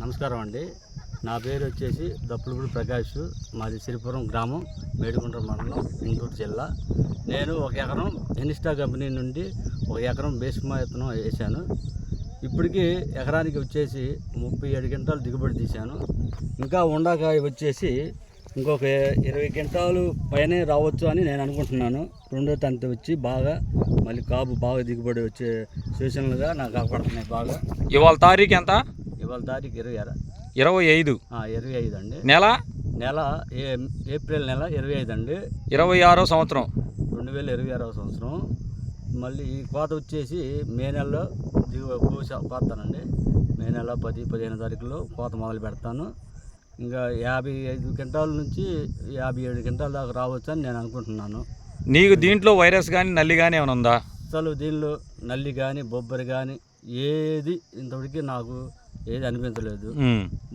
నమస్కారం అండి. నా పేరు వచ్చేసి దప్పులపూడి ప్రకాష్. మాది సిరిపురం గ్రామం, మేడిగుండ్ర మండలం, గుంటూరు జిల్లా. నేను 1 ఎకరం ఎనిస్టా కంపెనీ నుండి 1 ఎకరం భీష్మ విత్తనం వేసాను. ఇప్పటికి ఎకరానికి వచ్చేసి 37 క్వింటాలు దిగుబడి తీశాను. ఇంకా ఉండకాయ వచ్చేసి ఇంకొక 20 క్వింటాలు పైనే రావచ్చు అని నేను అనుకుంటున్నాను. రెండో తంతి వచ్చి బాగా మళ్ళీ కాపు బాగా దిగుబడి వచ్చే సూచనలుగా నాకు కనపడుతున్నాయి. బాగా ఇవాళ తారీఖు ఎంత? ఇవాళ తారీఖు 25 అండి. నెల ఏప్రిల్ నెల 25 అండి. 26వ సంవత్సరం 2026వ సంవత్సరం. మళ్ళీ ఈ కోత వచ్చేసి మే నెలలో కోస్తానండి. మే నెల 10-15 తారీఖులో కోత మొదలు పెడతాను. ఇంకా 55 క్వింటాల నుంచి 57 క్వింటాల దాకా రావచ్చు అని నేను అనుకుంటున్నాను. నీకు దీంట్లో వైరస్ కానీ నల్లి కానీ ఏమైనా ఉందా? అసలు దీనిలో నల్లి కానీ బొబ్బరి కానీ ఏది ఇంతవరకు నాకు ఏది అనిపించలేదు.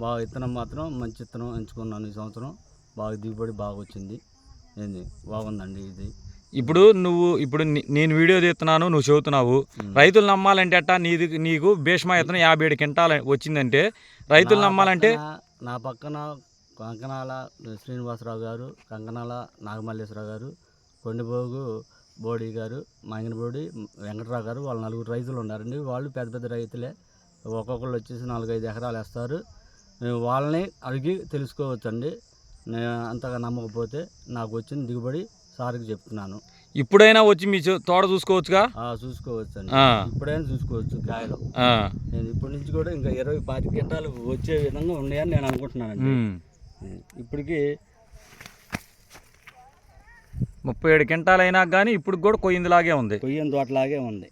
బాగా విత్తనం మాత్రం మంచి విత్తనం ఎంచుకున్నాను. ఈ సంవత్సరం బాగా దిగుబడి బాగా వచ్చింది. ఏంది బాగుందండి ఇది. ఇప్పుడు నేను వీడియో తీస్తున్నాను, నువ్వు చెబుతున్నావు. రైతులు నమ్మాలంటే అట్టా నీకు భీష్మ విత్తనం 57 క్వింటాలు వచ్చిందంటే రైతులు నమ్మాలంటే? నా పక్కన కంకనాల శ్రీనివాసరావు గారు, కంకనాల నాగమల్లేశ్వరరావు గారు, కొండిపోగు బోడి గారు, మంగినబోడి వెంకటరావు గారు, వాళ్ళు 4 రైతులు ఉన్నారండి. వాళ్ళు పెద్ద పెద్ద రైతులే. ఒక్కొక్కళ్ళు వచ్చేసి 4-5 ఎకరాలు వేస్తారు. వాళ్ళని అడిగి తెలుసుకోవచ్చండి. నేను అంతగా నమ్మకపోతే నాకు వచ్చిన దిగుబడి సార్కి చెప్తున్నాను. ఇప్పుడైనా వచ్చి మీ తోట చూసుకోవచ్చుగా? చూసుకోవచ్చు అండి. ఇప్పుడైనా చూసుకోవచ్చు కాయలు. నేను ఇప్పటి నుంచి కూడా ఇంకా 20-25 క్వింటాలు వచ్చే విధంగా ఉన్నాయని నేను అనుకుంటున్నానండి. ఇప్పటికి 37 క్వింటాలు అయినా కానీ ఇప్పుడు కూడా కొయ్యింది తోటలాగే ఉంది.